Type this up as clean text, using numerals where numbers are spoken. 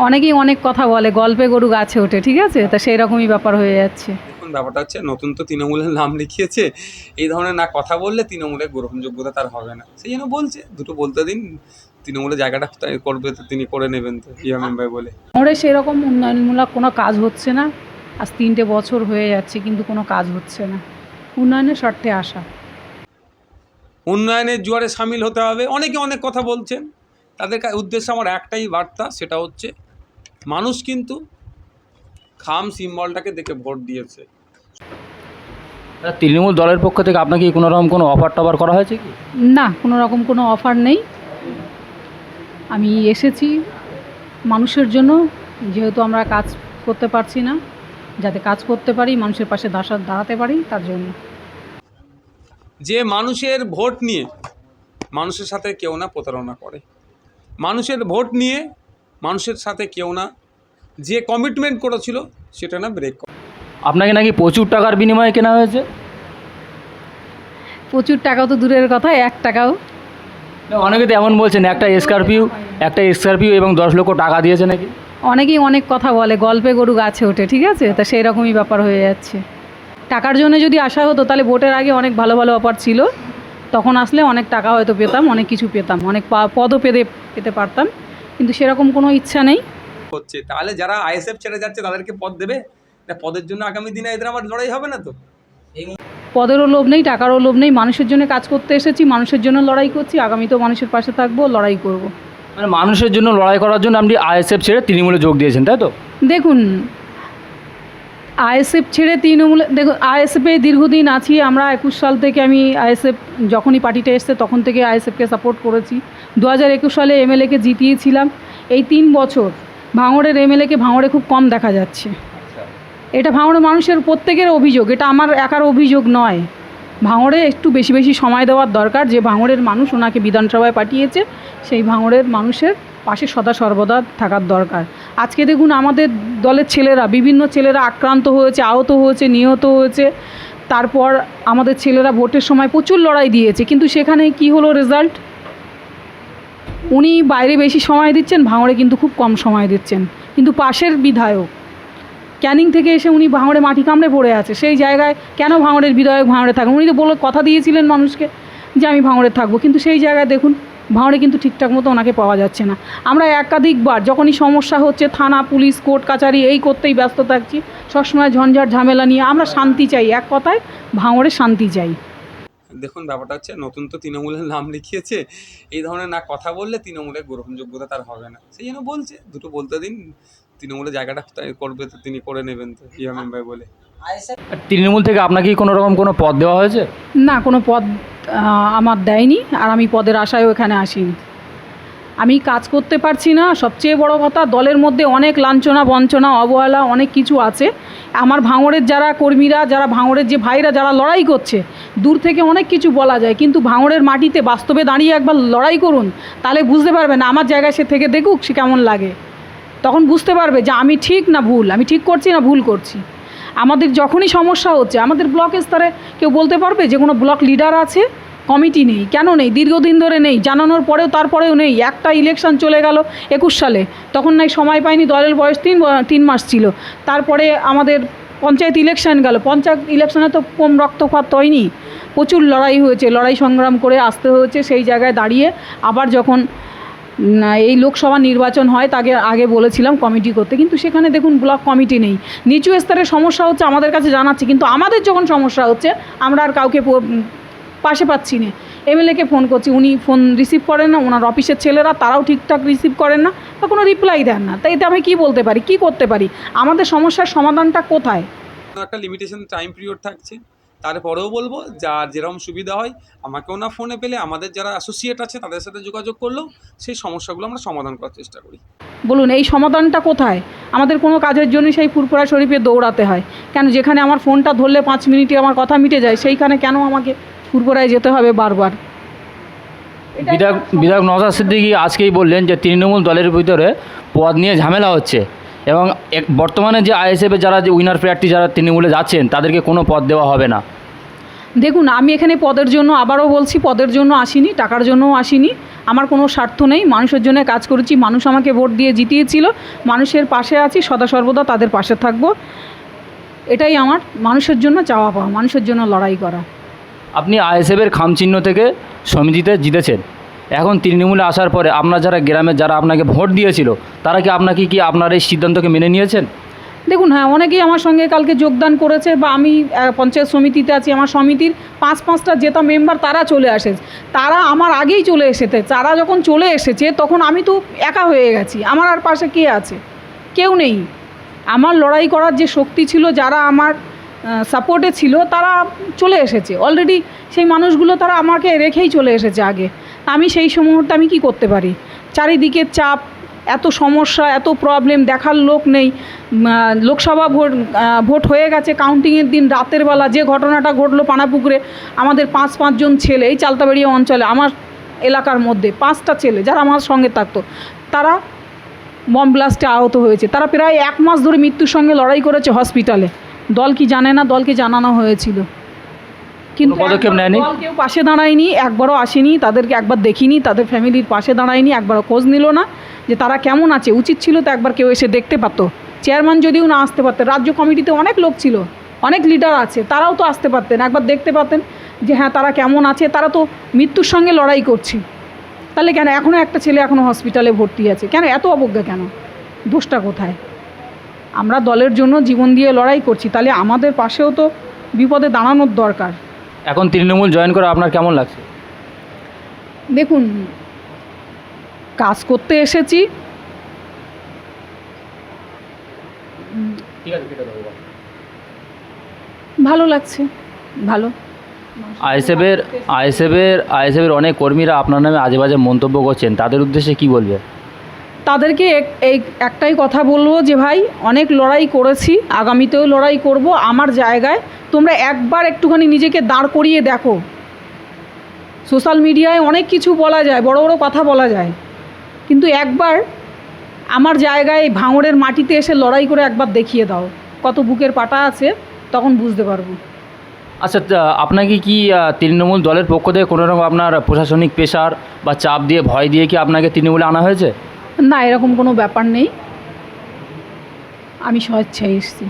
অনেকেই অনেক কথা বলে, গল্পে গরু গাছে ওঠে, ঠিক আছে, তা সেই রকমই ব্যাপার হয়ে যাচ্ছে। দেখুন, ব্যাপারটা হচ্ছে নতুন তো তৃণমূলের নাম লিখিয়েছে, এই ধরনের না কথা বললে তৃণমূলের গ্রহণযোগ্যতা তার হবে না, সেই জন্য বলছে দুটো বলতে দিন, তৃণমূলের জায়গাটা করবে তো তিনি করে নেবেন তো ইয়ামিন ভাই বলে। আমাদের সেরকম উন্নয়নমূলক কোনো কাজ হচ্ছে না, আজ 3টে বছর হয়ে যাচ্ছে কিন্তু কোনো কাজ হচ্ছে না। উন্নয়নের স্বার্থে আসা, উন্নয়নের জোয়ারে সামিল হতে হবে, অনেকে অনেক কথা বলছেন, তাদের উদ্দেশ্যে আমার একটাই বার্তা, সেটা হচ্ছে মানুষ কিন্তু খাম সিম্বলটাকে দেখে ভোট দিয়েছে। তৃণমূল দলের পক্ষ থেকে আপনাকে কি কোনো রকম কোনো অফার টফার করা হয়েছে কি? না কোনো রকম কোনো অফার নেই। আমি এসেছি মানুষের জন্য, যেহেতু আমরা কাজ করতে পারছি না, যাতে কাজ করতে পারি, মানুষের পাশে দাঁড়াতে পারি, তার জন্য। যে মানুষের ভোট নিয়ে মানুষের সাথে কেউ না প্রতারণা করে, মানুষের ভোট নিয়ে মানুষের সাথে কেউ না যে কমিটমেন্ট করেছিল সেটা না ব্রেক করে। আপনাকে নাকি প্রচুর টাকার বিনিময়ে কেনা হয়েছে? প্রচুর টাকাও তো দূরের কথা, 1 টাকাও। অনেকে তো এমন বলছেন একটা স্করপিও এবং 10 লক্ষ টাকা দিয়েছে নাকি। অনেকেই অনেক কথা বলে, গল্পে গরু গাছে ওঠে, ঠিক আছে, তা সেই রকমই ব্যাপার হয়ে যাচ্ছে। টাকার জন্য যদি আসা হতো তাহলে ভোটের আগে অনেক ভালো ভালো অফার ছিল, তখন আসলে অনেক টাকা হয়তো পেতাম, অনেক কিছু পেতাম, অনেক পদও পেতে পারতাম, কিন্তু সেরকম কোনো ইচ্ছা নেই। হচ্ছে তাহলে যারা আইএসএফ ছেড়ে যাচ্ছে তাদেরকে পদ দেবে না? পদের জন্য আগামী দিনে এদের আমার লড়াই হবে না তো? পদেরও লোভ নেই, টাকারও লোভ নেই, মানুষের জন্য কাজ করতে এসেছি, মানুষের জন্য লড়াই করছি, আগামীতেও মানুষের পাশে থাকবো, লড়াই করব। মানে মানুষের জন্য লড়াই করার জন্য আপনি আইএসএফ ছেড়ে তৃণমূলে যোগ দিয়েছেন, তাই তো? দেখুন, আইএসএফ ছেড়ে তৃণমূলে, দেখুন আইএসএফে দীর্ঘদিন আছি আমরা, 21 সাল থেকে আমি আইএসএফ, যখনই পার্টিটা এসছে তখন থেকে আইএসএফকে সাপোর্ট করেছি। 2021 সালে এমএলএকে জিতিয়েছিলাম। এই 3 বছর ভাঙড়ের এমএলএকে ভাঙড়ে খুব কম দেখা যাচ্ছে। এটা ভাঙড়ের মানুষের প্রত্যেকের অভিযোগ, এটা আমার একার অভিযোগ নয়। ভাঙড়ে একটু বেশি বেশি সময় দেওয়ার দরকার, যে ভাঙড়ের মানুষ ওনাকে বিধানসভায় পাঠিয়েছে, সেই ভাঙড়ের মানুষের পাশে সদা সর্বদা থাকার দরকার। আজকে দেখুন আমাদের দলের ছেলেরা, বিভিন্ন ছেলেরা আক্রান্ত হয়েছে, আহত হয়েছে, নিহত হয়েছে, তারপর আমাদের ছেলেরা ভোটের সময় প্রচুর লড়াই দিয়েছে, কিন্তু সেখানে কি হলো রেজাল্ট? উনি বাইরে বেশি সময় দিচ্ছেন, ভাঙড়ে কিন্তু খুব কম সময় দিচ্ছেন। কিন্তু পাশের বিধায়ক ক্যানিং থেকে এসে উনি ভাঙড়ে মাটি কামড়ে পড়ে আছে, সেই জায়গায় কেন ভাঙড়ের বিধায়ক ভাঙড়ে থাকবেন? উনি তো বলে কথা দিয়েছিলেন মানুষকে যে আমি ভাঙড়ে থাকবো, কিন্তু সেই জায়গায় দেখুন ভাঙড়ে কিন্তু ঠিকঠাক মতো ওনাকে পাওয়া যাচ্ছে না। আমরা একাধিকবার যখনই সমস্যা হচ্ছে, থানা, পুলিশ, কোর্ট কাছারি এই করতেই ব্যস্ত থাকছি, সবসময় ঝঞ্ঝাট ঝামেলা নিয়ে। আমরা শান্তি চাই, এক কথায় ভাঙড়ে শান্তি চাই। দেখুন, ব্যাপারটা হচ্ছে নতুন তো তৃণমূলের নাম লিখিয়েছে, এই ধরনের না কথা বললে তৃণমূলের গ্রহণযোগ্যতা তার হবে না, সেই জন্য বলছে দুটো বলতে দিন, তৃণমূলের জায়গাটা করবে তো তিনি করে নেবেন তো ইয়ামিন ভাই বলে। তৃণমূল থেকে আপনাকে কি কোনো রকম কোনো পদ দেওয়া হয়েছে? না কোনো পদ আমার দেয়নি, আর আমি পদের আশায়ও এখানে আসিনি। আমি কাজ করতে পারছি না, সবচেয়ে বড় কথা দলের মধ্যে অনেক লাঞ্ছনা বঞ্চনা অবহেলা অনেক কিছু আছে। আমার ভাঙড়ের যারা কর্মীরা, যারা ভাঙড়ের যে ভাইরা যারা লড়াই করছে, দূর থেকে অনেক কিছু বলা যায়, কিন্তু ভাঙড়ের মাটিতে বাস্তবে দাঁড়িয়ে একবার লড়াই করুন, তাহলে বুঝতে পারবেন আমার জায়গায় সে থেকে দেখুক সে কেমন লাগে, তখন বুঝতে পারবে যে আমি ঠিক না ভুল, আমি ঠিক করছি না ভুল করছি। আমাদের যখনই সমস্যা হচ্ছে, আমাদের ব্লক স্তরে কেউ বলতে পারবে যে কোনো ব্লক লিডার আছে? কমিটি নেই, কেন নেই? দীর্ঘদিন ধরে নেই, জানানোর পরেও তারপরেও নেই। একটা ইলেকশন চলে গেল 21 সালে, তখন নাই সময় পায়নি, দলের বয়স 3 মাস ছিল। তারপরে আমাদের পঞ্চায়েত ইলেকশন গেল, পঞ্চায়েত ইলেকশনে তো কম রক্তপাত হয়নি, প্রচুর লড়াই হয়েছে, লড়াই সংগ্রাম করে আসতে হয়েছে। সেই জায়গায় দাঁড়িয়ে আবার যখন এই লোকসভা নির্বাচন হয়, তাকে আগে বলেছিলাম কমিটি করতে, কিন্তু সেখানে দেখুন ব্লক কমিটি নেই। নিচু স্তরের সমস্যা হচ্ছে আমাদের কাছে জানাচ্ছি, কিন্তু আমাদের যখন সমস্যা হচ্ছে আমরা আর কাউকে পাশে পাচ্ছি না। এমএলএকে ফোন করছি, উনি ফোন রিসিভ করেন না, ওনার অফিসের ছেলেরা তারাও ঠিকঠাক রিসিভ করেন না, বা কোনো রিপ্লাই দেন না। তাই এতে আমি কী বলতে পারি, কী করতে পারি? আমাদের সমস্যার সমাধানটা কোথায়? একটা লিমিটেশন টাইম পিরিয়ড থাকছে, তারপরেও বলবো যার যেরকম সুবিধা হয়, আমাকেও না ফোনে পেলে আমাদের যারা অ্যাসোসিয়েট আছে তাদের সাথে যোগাযোগ করলেও সেই সমস্যাগুলো আমরা সমাধান করার চেষ্টা করি। বলুন এই সমাধানটা কোথায়? আমাদের কোনো কাজের জন্য সেই ফুরফুরা শরীফে দৌড়াতে হয় কেন? যেখানে আমার ফোনটা ধরলে 5 মিনিটে আমার কথা মিটে যায়, সেইখানে কেন আমাকে ফুরফুরায় যেতে হবে বারবার? বিধায়ক নওশাদ সিদ্দিকী আজকেই বললেন যে তৃণমূল দলের ভিতরে পদ নিয়ে ঝামেলা হচ্ছে, এবং বর্তমানে যে আইএসএফের যারা যে উইনার প্রার্থী যারা তৃণমূলে যাচ্ছেন তাদেরকে কোনো পদ দেওয়া হবে না। দেখুন, আমি এখানে পদের জন্য, আবারও বলছি, পদের জন্য আসিনি, টাকার জন্যও আসিনি। আমার কোনো স্বার্থ নেই, মানুষের জন্য কাজ করেছি, মানুষ আমাকে ভোট দিয়ে জিতিয়েছিল, মানুষের পাশে আছি, সদা সর্বদা তাদের পাশে থাকবো। এটাই আমার মানুষের জন্য চাওয়া পাওয়া, মানুষের জন্য লড়াই করা। আপনি আইএসএফের খামচিহ্ন থেকে সমিতিতে জিতেছেন। এখন তৃণমূলে আসার পরে আপনার যারা গ্রামের যারা আপনাকে ভোট দিয়েছিল তারা কি আপনাকে কি আপনার এই সিদ্ধান্তকে মেনে নিয়েছেন? দেখুন, হ্যাঁ, অনেকেই আমার সঙ্গে কালকে যোগদান করেছে, বা আমি পঞ্চায়েত সমিতিতে আছি, আমার সমিতির 5-5টা জেতা মেম্বার তারা চলে আসে, তারা আমার আগেই চলে এসেছে। তারা যখন চলে এসেছে তখন আমি তো একা হয়ে গেছি, আমার আর পাশে কে আছে? কেউ নেই। আমার লড়াই করার যে শক্তি ছিল, যারা আমার সাপোর্টে ছিল, তারা চলে এসেছে অলরেডি। সেই মানুষগুলো তারা আমাকে রেখেই চলে এসেছে আগে। আমি সেই মুহূর্তে আমি কি করতে পারি? চারিদিকে চাপ, এত সমস্যা, এত প্রবলেম, দেখার লোক নেই। লোকসভা ভোট হয়ে গেছে, কাউন্টিংয়ের দিন রাতের বেলা যে ঘটনাটা ঘটলো পানাপুকুরে, আমাদের 5 জন ছেলে এই চালতাবাড়িয়া অঞ্চলে, আমার এলাকার মধ্যে 5টা ছেলে যারা আমার সঙ্গে থাকতো, তারা বম ব্লাস্টে আহত হয়েছে। তারা প্রায় 1 মাস ধরে মৃত্যুর সঙ্গে লড়াই করেছে হসপিটালে। দল কি জানে না? দলকে জানানো হয়েছিল, কিন্তু পদক্ষেপ নেয়নি। দল কেউ পাশে দাঁড়ায়নি, একবারও আসেনি, তাদেরকে একবার দেখিনি, তাদের ফ্যামিলির পাশে দাঁড়ায়নি, একবারও খোঁজ নিল না যে তারা কেমন আছে। উচিত ছিল তো একবার কেউ এসে দেখতে পারতো। চেয়ারম্যান যদিও না আসতে পারতেন, রাজ্য কমিটিতে অনেক লোক ছিল, অনেক লিডার আছে, তারাও তো আসতে পারতেন, একবার দেখতে পারতেন যে হ্যাঁ তারা কেমন আছে। তারা তো মৃত্যুর সঙ্গে লড়াই করছে, তাহলে কেন এখনও একটা ছেলে এখনও হসপিটালে ভর্তি আছে? কেন এত অবজ্ঞা? কেন? দোষটা কোথায়? আমরা দলের জন্য জীবন দিয়ে লড়াই করছি, তাহলে আমাদের পাশেও তো বিপদে দাঁড়ানোর দরকার। এখন তৃণমূল জয়েন করে আপনার কেমন লাগছে? দেখুন, কাজ করতে এসেছি, ভালো লাগছে, ভালো। আইএসএফের অনেক কর্মীরা আপনার নামে আজে বাজে মন্তব্য করছেন, তাদের উদ্দেশ্যে কি বলবে? তাদেরকে এই একটাই কথা বলবো যে ভাই, অনেক লড়াই করেছি, আগামীতেও লড়াই করব। আমার জায়গায় তোমরা একবার একটুখানি নিজেকে দাঁড় করিয়ে দেখো। সোশ্যাল মিডিয়ায় অনেক কিছু বলা যায়, বড় বড় কথা বলা যায়, কিন্তু একবার আমার জায়গায় ভাঙড়ের মাটিতে এসে লড়াই করে একবার দেখিয়ে দাও কত বুকের পাটা আছে, তখন বুঝতে পারবো। আচ্ছা, আপনাকে কি তৃণমূল দলের পক্ষ থেকে কোনো রকম আপনার প্রশাসনিক প্রেশার বা চাপ দিয়ে, ভয় দিয়ে কি আপনাকে তৃণমূলে আনা হয়েছে? না, এরকম কোনো ব্যাপার নেই, আমি স্বেচ্ছায় এসেছি।